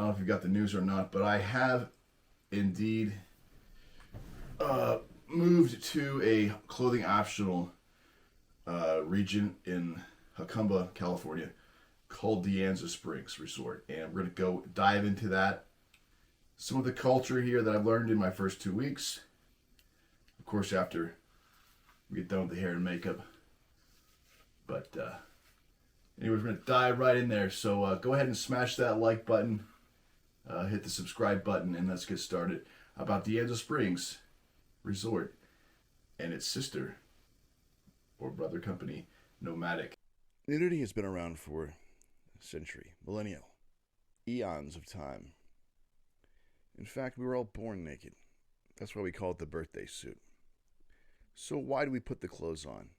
don't know if you got the news or not, but I have indeed moved to a clothing optional region in Jacumba, California, called De Anza Springs Resort, and we're going to go dive into that. Some of the culture here that I've learned in my first 2 weeks. Of course, after we get done with the hair and makeup. But anyway, we're going to dive right in there. So go ahead and smash that like button, hit the subscribe button, and let's get started about De Anza Springs Resort and its sister or brother company, Nomadic. Nudity has been around for a century, millennia, eons of time. In fact, we were all born naked. That's why we call it the birthday suit. So why do we put the clothes on?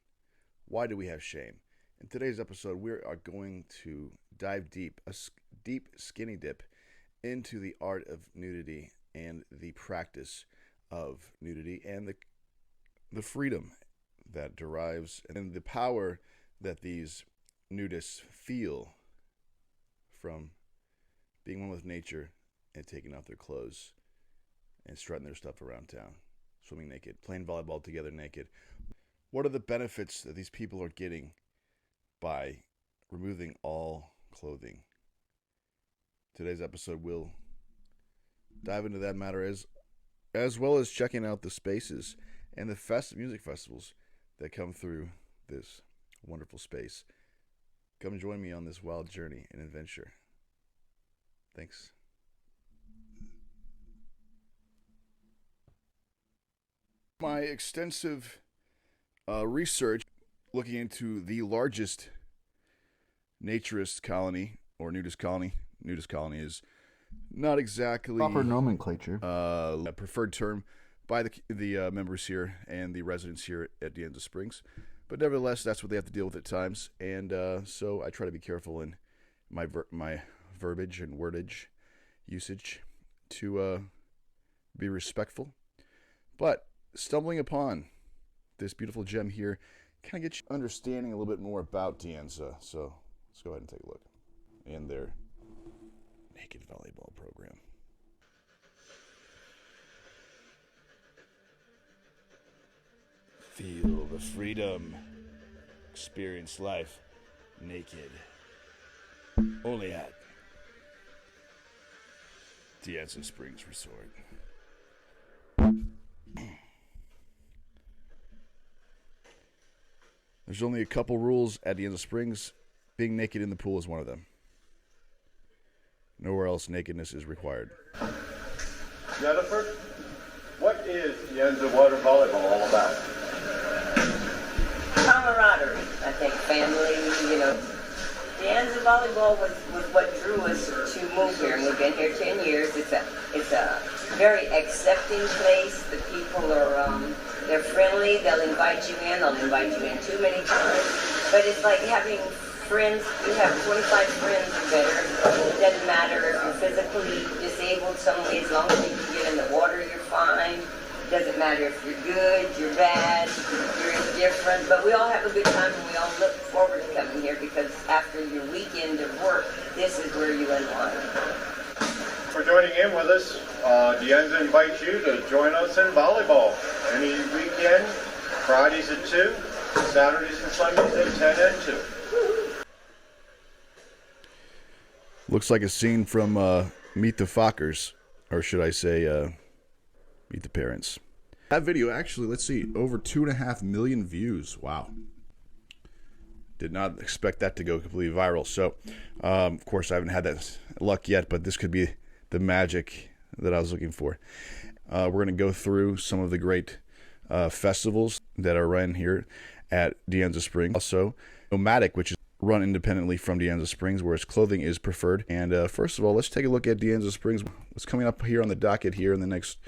Why do we have shame? In today's episode, we are going to dive deep, a deep skinny dip, into the art of nudity and the practice of nudity and the freedom that derives and the power that these nudists feel from being one with nature and taking off their clothes and strutting their stuff around town, swimming naked, playing volleyball together naked. What are the benefits that these people are getting by removing all clothing? Today's episode will dive into that matter as well as checking out the spaces and the music festivals that come through this wonderful space. Come join me on this wild journey and adventure. Thanks. My extensive research looking into the largest naturist colony or nudist colony. Nudist colony is not exactly proper nomenclature. A preferred term by the members here and the residents here at De Anza Springs, but nevertheless, that's what they have to deal with at times. And so I try to be careful in my verbiage and wordage usage to be respectful. But stumbling upon this beautiful gem here kind of gets you understanding a little bit more about De Anza. So let's go ahead and take a look in their naked volleyball program. Feel the freedom. Experience life naked. Only at De Anza Springs Resort. There's only a couple rules at De Anza Springs. Being naked in the pool is one of them. Nowhere else nakedness is required. Jennifer, what is De Anza water volleyball all about? Camaraderie, I think, family, De Anza volleyball was what drew us to move here, and we've been here 10 years. It's a very accepting place. The people are, they're friendly. They'll invite you in. They'll invite you in too many times. But it's like having friends. You have 25 friends or better. It doesn't matter if you're physically disabled some way. As long as you can get in the water, you're fine. It doesn't matter if you're good, you're bad, you're indifferent. But we all have a good time, and we all look forward to coming here because after your weekend of work, this is where you unwind. For joining in with us, De Anza invites you to join us in volleyball any weekend, Fridays at 2, Saturdays and Sundays at 10 and 2. Looks like a scene from Meet the Fockers, or should I say Meet the Parents. That video actually, let's see, over 2.5 million views. Wow. Did not expect that to go completely viral. So, of course, I haven't had that luck yet, but this could be the magic that I was looking for. We're going to go through some of the great festivals that are run here at De Anza Springs. Also, Nomadic, which is run independently from De Anza Springs, where its clothing is preferred. And first of all, let's take a look at De Anza Springs. What's coming up here on the docket here in the next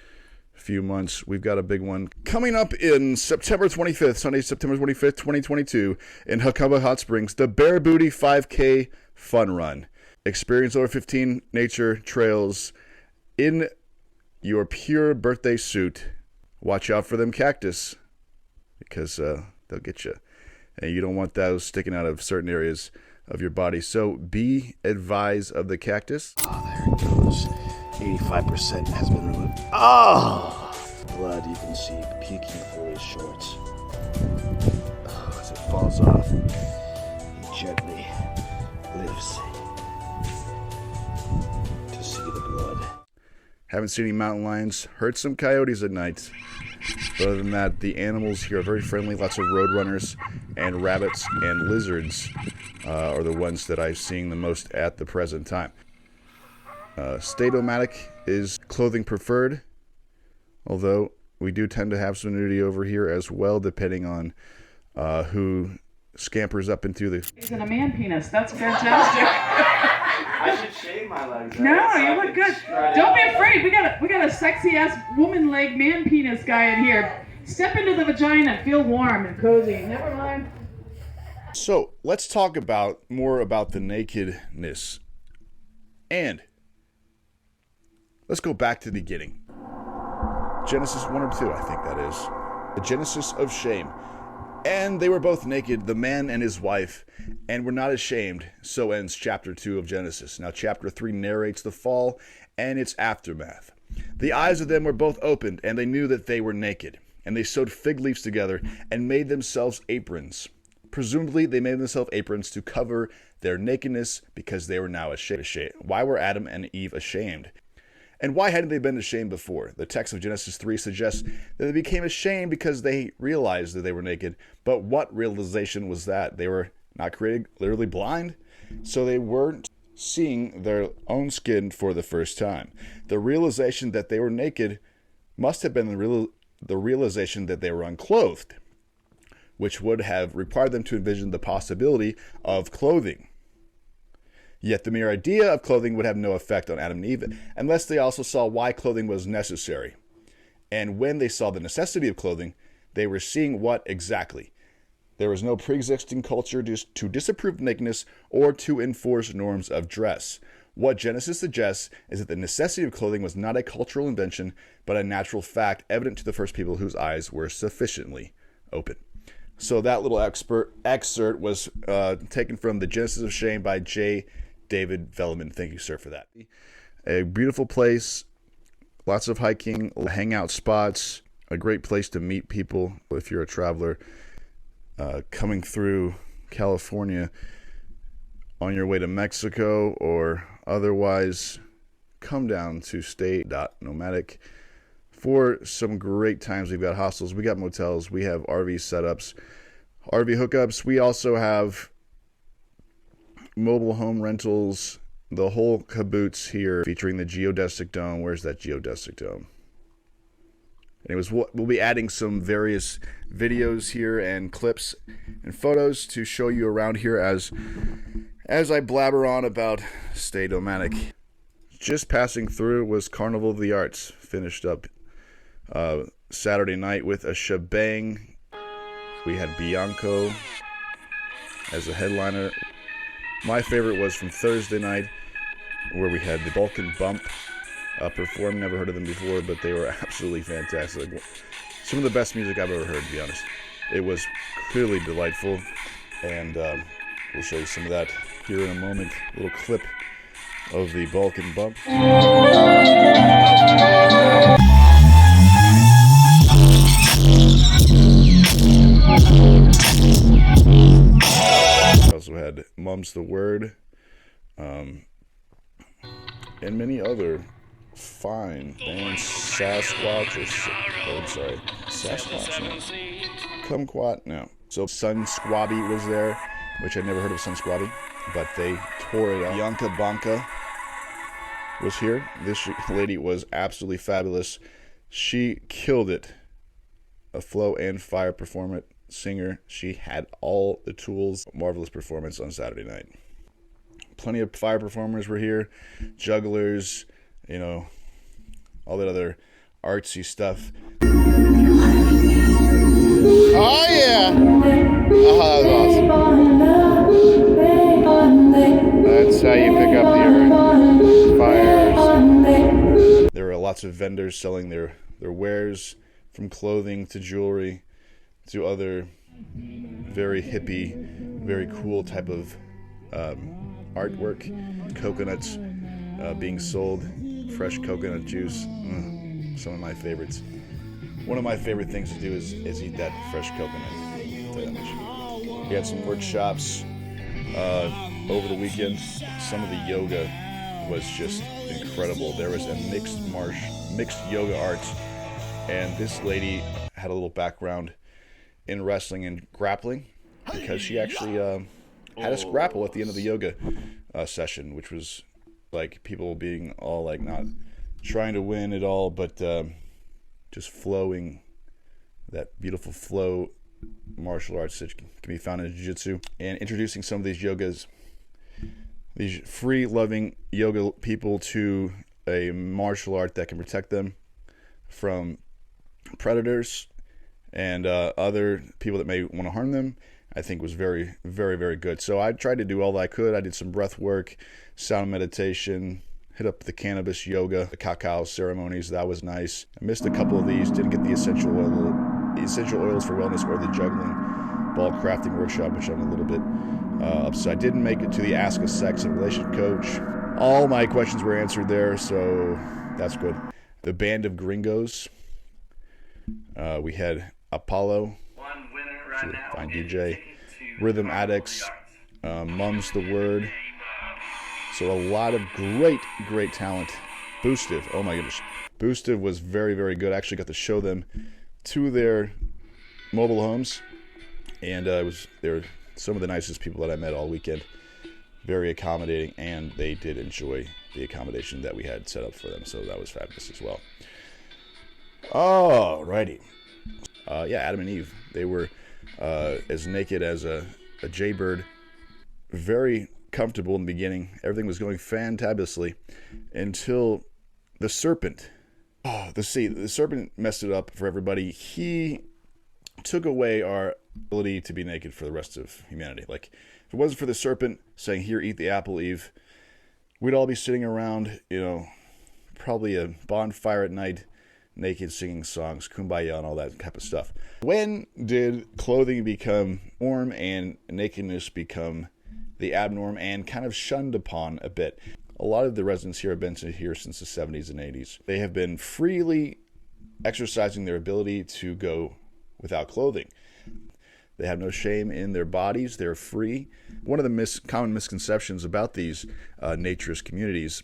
few months? We've got a big one coming up in September 25th, Sunday, September 25th, 2022, in Jacumba Hot Springs, the Bare Booty 5K Fun Run. Experience over 15 nature trails in your pure birthday suit. Watch out for them cactus, because they'll get you. And you don't want those sticking out of certain areas of your body. So be advised of the cactus. Oh, there it goes. 85% has been removed. Oh! Blood you can see peeking through his shorts. Oh, as it falls off, he gently lifts to see the blood. Haven't seen any mountain lions. Heard some coyotes at night. But other than that, the animals here are very friendly. Lots of roadrunners and rabbits and lizards are the ones that I'm seeing the most at the present time. Stay nomadic is clothing preferred, although we do tend to have some nudity over here as well, depending on who scampers up into the... He's in a man penis. That's fantastic. I should shave my legs. No, right? So you I look can good. strut Don't out. be afraid. We got a sexy ass woman leg man penis guy in here. Step into the vagina and feel warm and cozy. Never mind. So let's talk more about the nakedness. And let's go back to the beginning. Genesis 1 or 2, I think that is. The Genesis of shame. And they were both naked, the man and his wife, and were not ashamed. So ends chapter 2 of Genesis. Now chapter 3 narrates the fall and its aftermath. The eyes of them were both opened, and they knew that they were naked. And they sewed fig leaves together and made themselves aprons. Presumably, they made themselves aprons to cover their nakedness because they were now ashamed. Why were Adam and Eve ashamed? And why hadn't they been ashamed before? The text of Genesis 3 suggests that they became ashamed because they realized that they were naked. But what realization was that? They were not created literally blind, so they weren't seeing their own skin for the first time. The realization that they were naked must have been the realization that they were unclothed, which would have required them to envision the possibility of clothing. Yet the mere idea of clothing would have no effect on Adam and Eve unless they also saw why clothing was necessary. And when they saw the necessity of clothing, they were seeing what exactly? There was no pre-existing culture to disapprove nakedness or to enforce norms of dress. What Genesis suggests is that the necessity of clothing was not a cultural invention, but a natural fact evident to the first people whose eyes were sufficiently open. So that little excerpt was taken from The Genesis of Shame by J. David Velleman. Thank you, sir, for that. A beautiful place, lots of hiking, hangout spots, a great place to meet people if you're a traveler coming through California on your way to Mexico or otherwise. Come down to stay.nomadic for some great times. We've got hostels, we got motels, we have RV setups, RV hookups. We also have mobile home rentals, the whole caboose here, featuring the geodesic dome. Where's that geodesic dome? Anyways, we'll be adding some various videos here and clips and photos to show you around here as I blabber on about Stay Nomadic. Just passing through was Karnival of the Arts, finished up Saturday night with a shebang. We had Bianco as a headliner. My favorite was from Thursday night, where we had the Balkan Bump perform. Never heard of them before, but they were absolutely fantastic. Some of the best music I've ever heard, to be honest. It was clearly delightful, and we'll show you some of that here in a moment. A little clip of the Balkan Bump. We also had Mum's the Word, and many other fine bands. Sasquatch, Sasquatch, no. Kumquat, no. So Sun Squabby was there, which I'd never heard of Sun Squabby, but they tore it up. Bianca Banca was here. This lady was absolutely fabulous. She killed it. A flow and fire performance singer. She had all the tools. Marvelous performance on Saturday night. Plenty of fire performers were here. Jugglers, you know, all that other artsy stuff. Oh yeah! Oh, that's awesome. That's how you pick up the fires. There were lots of vendors selling their wares, from clothing to jewelry to other very hippie, very cool type of artwork, coconuts being sold, fresh coconut juice, some of my favorites. One of my favorite things to do is eat that fresh coconut. We had some workshops over the weekend. Some of the yoga was just incredible. There was a mixed yoga arts, and this lady had a little background in wrestling and grappling because she actually had us grapple at the end of the yoga session, which was like people being all like not trying to win at all, but just flowing, that beautiful flow martial arts that can be found in jiu-jitsu, and introducing some of these yogas, these free-loving yoga people to a martial art that can protect them from predators and other people that may want to harm them, I think was very, very, very good. So I tried to do all that I could. I did some breath work, sound meditation, hit up the cannabis yoga, the cacao ceremonies. That was nice. I missed a couple of these. Didn't get the essential oils for wellness or the juggling ball crafting workshop, which I'm a little bit upset. I didn't make it to the Ask a Sex and Relationship Coach. All my questions were answered there, so that's good. The Band of Gringos. We had Apollo, One winner right now. fine DJ, Rhythm Addicts, Mum's the Word. So a lot of great talent. Boostive, oh my goodness. Boostive was very, very good. I actually got to show them to their mobile homes, and they're some of the nicest people that I met all weekend. Very accommodating, and they did enjoy the accommodation that we had set up for them, so that was fabulous as well. Alrighty. Adam and Eve. They were as naked as a jaybird. Very comfortable in the beginning. Everything was going fantabulously until the serpent. The serpent messed it up for everybody. He took away our ability to be naked for the rest of humanity. Like, if it wasn't for the serpent saying, "Here, eat the apple, Eve," we'd all be sitting around, probably a bonfire at night, naked, singing songs, kumbaya, and all that type of stuff. When did clothing become norm and nakedness become the abnorm and kind of shunned upon a bit? A lot of the residents here have been here since the 70s and 80s. They have been freely exercising their ability to go without clothing. They have no shame in their bodies. They're free. One of the common misconceptions about these naturist communities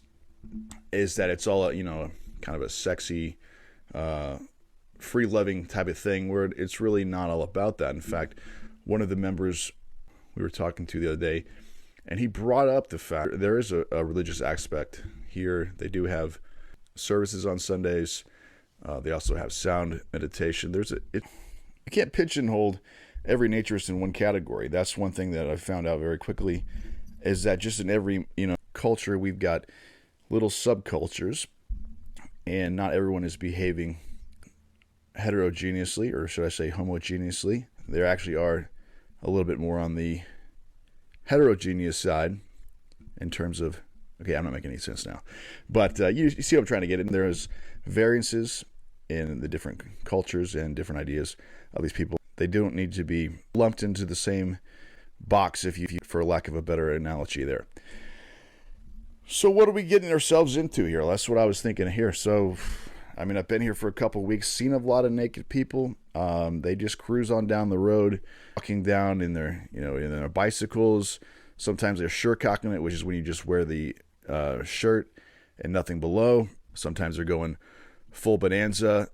is that it's all, kind of a sexy, free-loving type of thing, where it's really not all about that. In fact, one of the members we were talking to the other day, and he brought up the fact there is a religious aspect here. They do have services on Sundays. They also have sound meditation. You can't pigeonhole every naturist in one category. That's one thing that I found out very quickly, is that just in every culture we've got little subcultures, and not everyone is behaving heterogeneously, or should I say homogeneously. There actually are a little bit more on the heterogeneous side in terms of, okay, I'm not making any sense now, but you see what I'm trying to get in. There's variances in the different cultures and different ideas of these people. They don't need to be lumped into the same box, if you for lack of a better analogy there. So what are we getting ourselves into here? That's what I was thinking here. So, I've been here for a couple of weeks, seen a lot of naked people. They just cruise on down the road, walking down in their bicycles. Sometimes they're shirtcocking it, which is when you just wear the shirt and nothing below. Sometimes they're going full bonanza.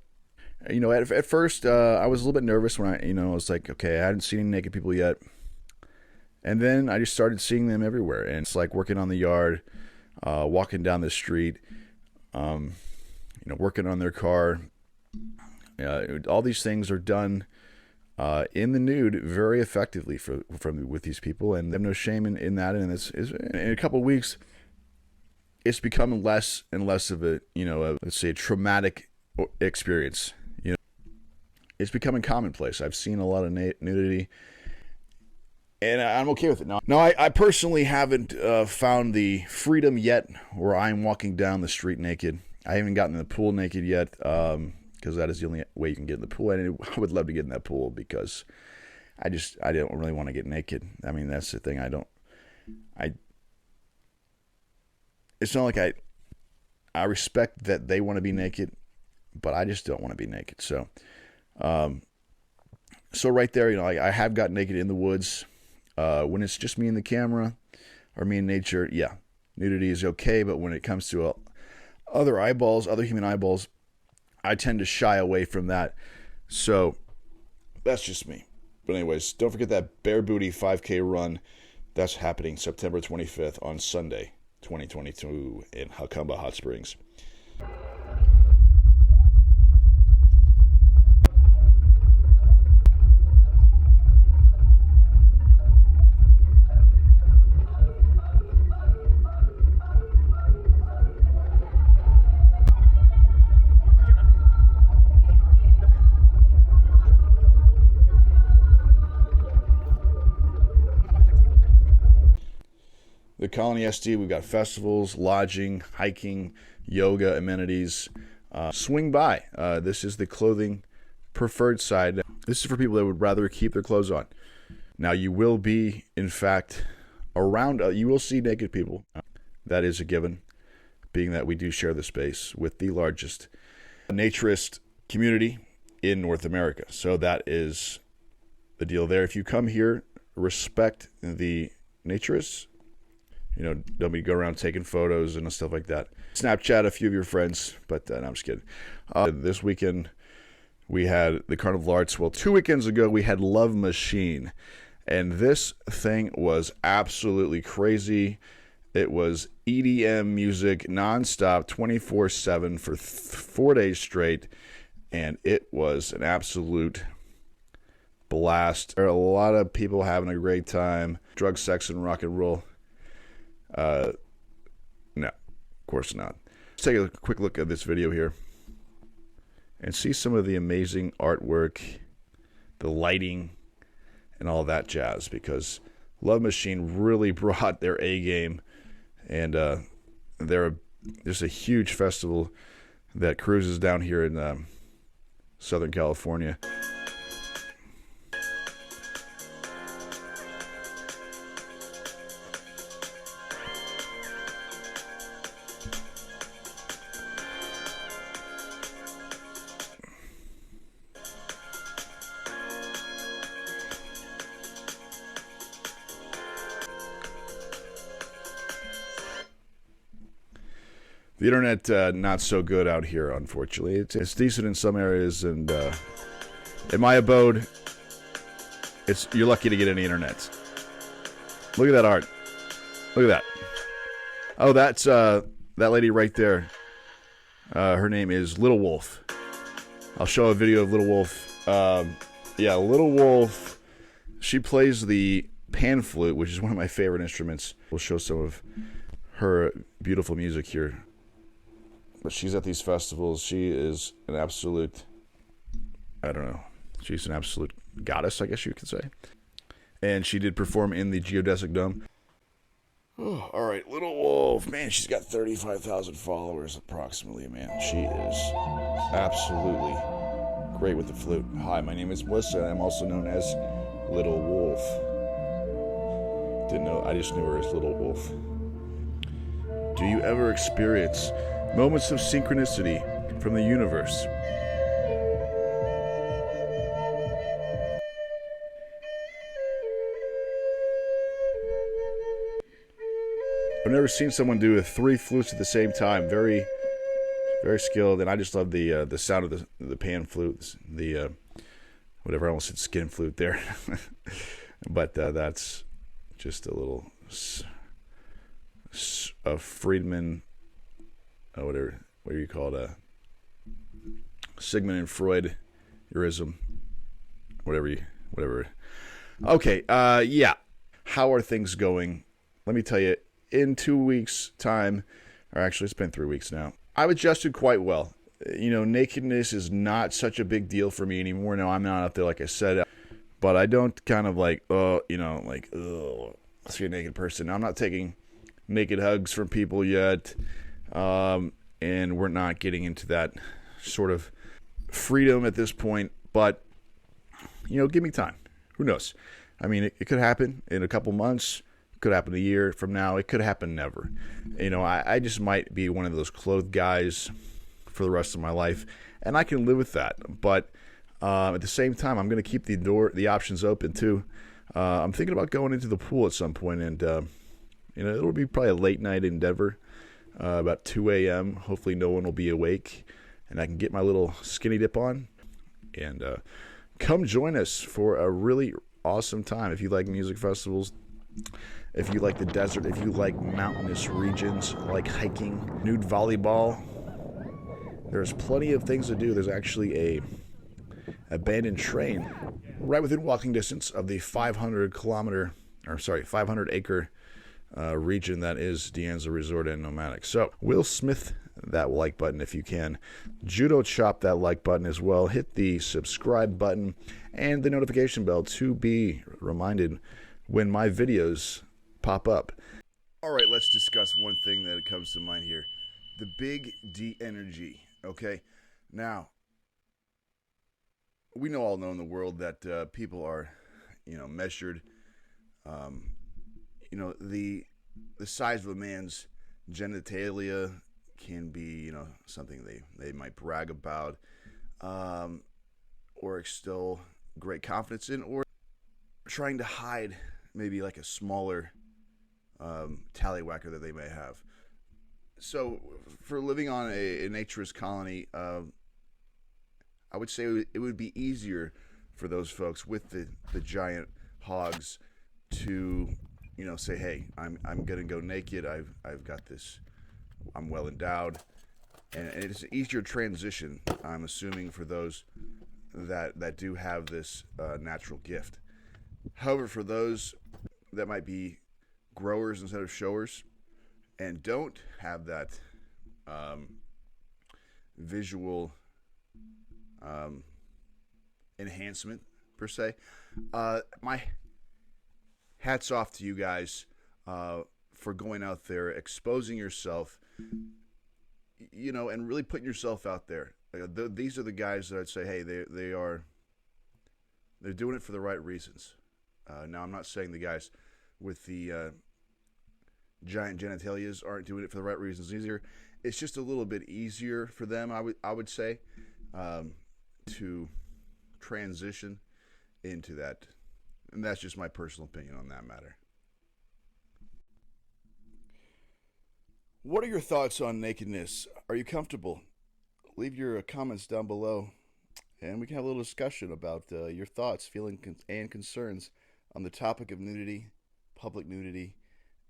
At first, I was a little bit nervous when I was like, okay, I hadn't seen any naked people yet. And then I just started seeing them everywhere. And it's like working on the yard, walking down the street, working on their car. All these things are done in the nude very effectively with these people, and they have no shame in that. And it's in a couple of weeks, it's becoming less and less of a let's say a traumatic experience. It's becoming commonplace. I've seen a lot of nudity, and I'm okay with it now. Now, I personally haven't found the freedom yet where I'm walking down the street naked. I haven't gotten in the pool naked yet, because that is the only way you can get in the pool. And I would love to get in that pool, because I don't really want to get naked. That's the thing. It's not like I respect that they want to be naked, but I just don't want to be naked. So, so right there, I have got naked in the woods. When it's just me and the camera, or me and nature, yeah, nudity is okay. But when it comes to other human eyeballs, I tend to shy away from that. So that's just me. But anyways, don't forget that Bare Booty 5K run. That's happening September 25th on Sunday, 2022 in Hakamba Hot Springs. The Colony SD, we've got festivals, lodging, hiking, yoga, amenities. Swing by. This is the clothing preferred side. This is for people that would rather keep their clothes on. Now, you will be, in fact, around, you will see naked people. That is a given, being that we do share the space with the largest naturist community in North America. So that is the deal there. If you come here, respect the naturists. Don't be go around taking photos and stuff like that. Snapchat a few of your friends, but no, I'm just kidding. This weekend, we had the Karnival Arts. Well, 2 weekends ago, we had Love Machine, and this thing was absolutely crazy. It was EDM music nonstop, 24/7 for 4 days straight, and it was an absolute blast. There are a lot of people having a great time. Drugs, sex, and rock and roll. No, of course not. Let's take a quick look at this video here and see some of the amazing artwork, the lighting, and all that jazz, because Love Machine really brought their A game, and there's a huge festival that cruises down here in Southern California. The internet, not so good out here, unfortunately. It's decent in some areas, and in my abode, you're lucky to get any internet. Look at that art. Look at that. Oh, that's that lady right there. Her name is Little Wolf. I'll show a video of Little Wolf. Yeah, Little Wolf. She plays the pan flute, which is one of my favorite instruments. We'll show some of her beautiful music here. But she's at these festivals. She is an absolute, I don't know, she's an absolute goddess, I guess you could say. And she did perform in the Geodesic Dome. Oh, all right, Little Wolf. Man, she's got 35,000 followers approximately, man. She is absolutely great with the flute. Hi, my name is Melissa, and I'm also known as Little Wolf. Didn't know, I just knew her as Little Wolf. Do you ever experience moments of synchronicity from the universe? I've never seen someone do 3 flutes at the same time. Very, very skilled, and I just love the sound of the pan flute, the whatever, I almost said skin flute there, but that's just a little Friedman. Whatever you call it, Sigmund and Freud erism, whatever. Okay, yeah. How are things going? Let me tell you, in 2 weeks' time, or actually it's been 3 weeks now, I've adjusted quite well. Nakedness is not such a big deal for me anymore. Now, I'm not out there, like I said, but I don't kind of let's see a naked person. Now, I'm not taking naked hugs from people yet. And we're not getting into that sort of freedom at this point, but give me time. Who knows? I mean, it could happen in a couple months, Could happen a year from now. It could happen never. You know, I just might be one of those clothed guys for the rest of my life, and I can live with that. But at the same time, I'm going to keep the options open too. I'm thinking about going into the pool at some point, and you know, it'll be probably a late night endeavor, about 2 a.m. Hopefully, no one will be awake, and I can get my little skinny dip on, and come join us for a really awesome time. If you like music festivals, if you like the desert, if you like mountainous regions, like hiking, nude volleyball, there's plenty of things to do. There's actually a abandoned train right within walking distance of the 500 acre region that is De Anza Resort and Nomadic. So Will Smith that like button if you can. Judo chop that like button as well. Hit the subscribe button and the notification bell to be reminded when my videos pop up. All right, let's discuss one thing that comes to mind here. The big D energy, okay? Now, we all know in the world that people are, measured. The size of a man's genitalia can be, something they might brag about, or extol great confidence in, or trying to hide maybe like a smaller tallywhacker that they may have. So, for living on a naturist colony, I would say it would be easier for those folks with the giant hogs to, say, hey, I'm gonna go naked. I've got this. I'm well endowed, and it's an easier transition, I'm assuming, for those that do have this natural gift. However, for those that might be growers instead of showers and don't have that visual enhancement per se, my hats off to you guys for going out there, exposing yourself, and really putting yourself out there. These are the guys that I'd say, hey, they're doing it for the right reasons. Now, I'm not saying the guys with the giant genitalias aren't doing it for the right reasons either. It's just a little bit easier for them, I would say, to transition into that. And that's just my personal opinion on that matter. What are your thoughts on nakedness? Are you comfortable? Leave your comments down below, and we can have a little discussion about your thoughts, feelings, and concerns on the topic of nudity, public nudity,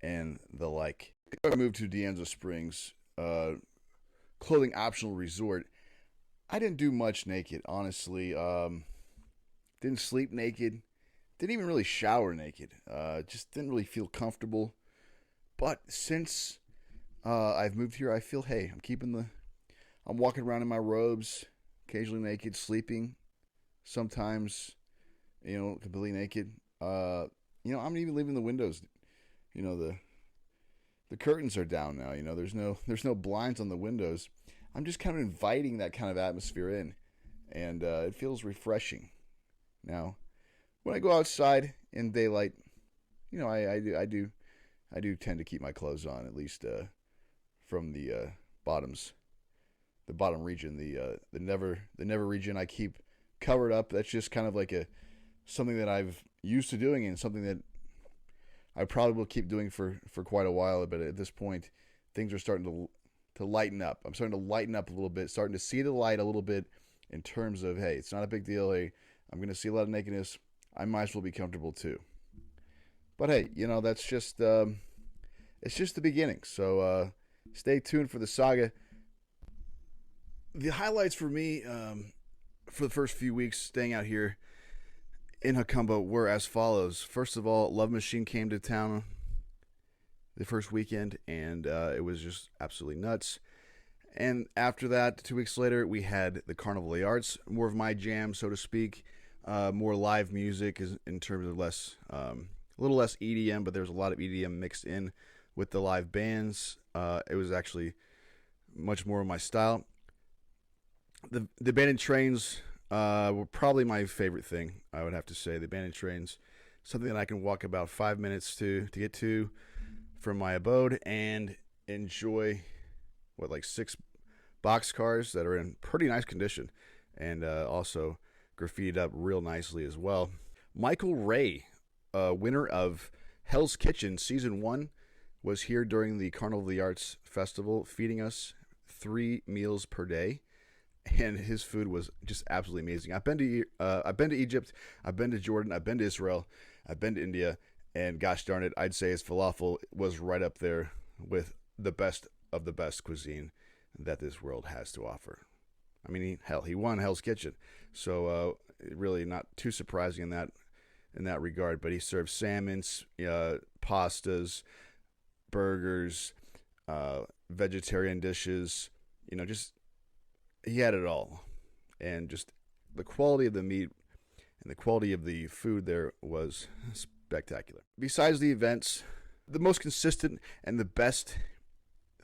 and the like. I moved to De Anza Springs, clothing optional resort. I didn't do much naked, honestly. Didn't sleep naked. Didn't even really shower naked. Just didn't really feel comfortable. But since I've moved here, I feel, hey, I'm walking around in my robes, occasionally naked, sleeping, sometimes, completely naked. I'm even leaving the windows. The curtains are down now. There's no blinds on the windows. I'm just kind of inviting that kind of atmosphere in, and it feels refreshing. Now, when I go outside in daylight, I do tend to keep my clothes on, at least from the bottom region, the never region. I keep covered up. That's just kind of like something that I've used to doing, and something that I probably will keep doing for quite a while. But at this point, things are starting to lighten up. I'm starting to lighten up a little bit, starting to see the light a little bit in terms of, hey, it's not a big deal. Hey, I'm going to see a lot of nakedness. I might as well be comfortable too. But hey, that's just it's just the beginning. So stay tuned for the saga. The highlights for me for the first few weeks staying out here in Hukumba were as follows. First of all, Love Machine came to town the first weekend, and it was just absolutely nuts. And after that, 2 weeks later, we had the Karnival of the Arts, more of my jam, so to speak. More live music in terms of a little less EDM, but there's a lot of EDM mixed in with the live bands. It was actually much more of my style. The abandoned trains were probably my favorite thing, I would have to say. The abandoned trains something that I can walk about 5 minutes to get to from my abode and enjoy, like 6 boxcars that are in pretty nice condition and also graffitied up real nicely as well. Michael Ray, winner of Hell's Kitchen Season 1, was here during the Carnival of the Arts Festival, feeding us 3 meals per day, and his food was just absolutely amazing. I've been to Egypt, I've been to Jordan, I've been to Israel, I've been to India, and gosh darn it, I'd say his falafel was right up there with the best of the best cuisine that this world has to offer. I mean, he won Hell's Kitchen, so really not too surprising in that regard. But he served salmons, pastas, burgers, vegetarian dishes. Just he had it all, and just the quality of the meat and the quality of the food there was spectacular. Besides the events, the most consistent and the best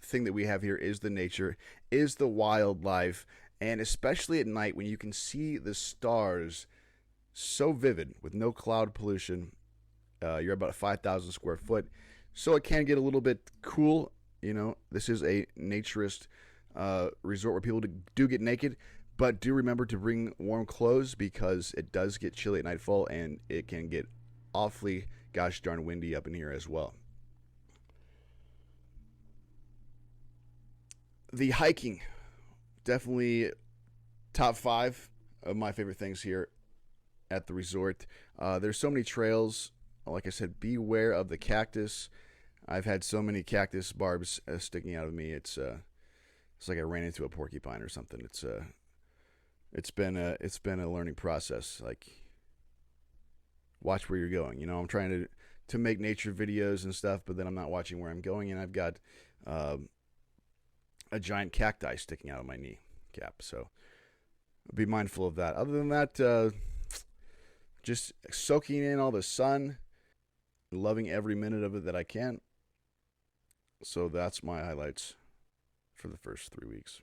thing that we have here is the nature, is the wildlife, and especially at night when you can see the stars so vivid with no cloud pollution. You're about 5,000 square foot, so it can get a little bit cool. This is a naturist resort where people do get naked, but do remember to bring warm clothes because it does get chilly at nightfall and it can get awfully gosh darn windy up in here as well. The hiking, definitely top 5 of my favorite things here at the resort. There's so many trails. Like I said, beware of the cactus. I've had so many cactus barbs sticking out of me. It's like I ran into a porcupine or something. It's been a learning process. Like, watch where you're going. I'm trying to make nature videos and stuff, but then I'm not watching where I'm going, and I've got a giant cacti sticking out of my knee cap. So be mindful of that. Other than that, just soaking in all the sun, loving every minute of it that I can. So that's my highlights for the first 3 weeks.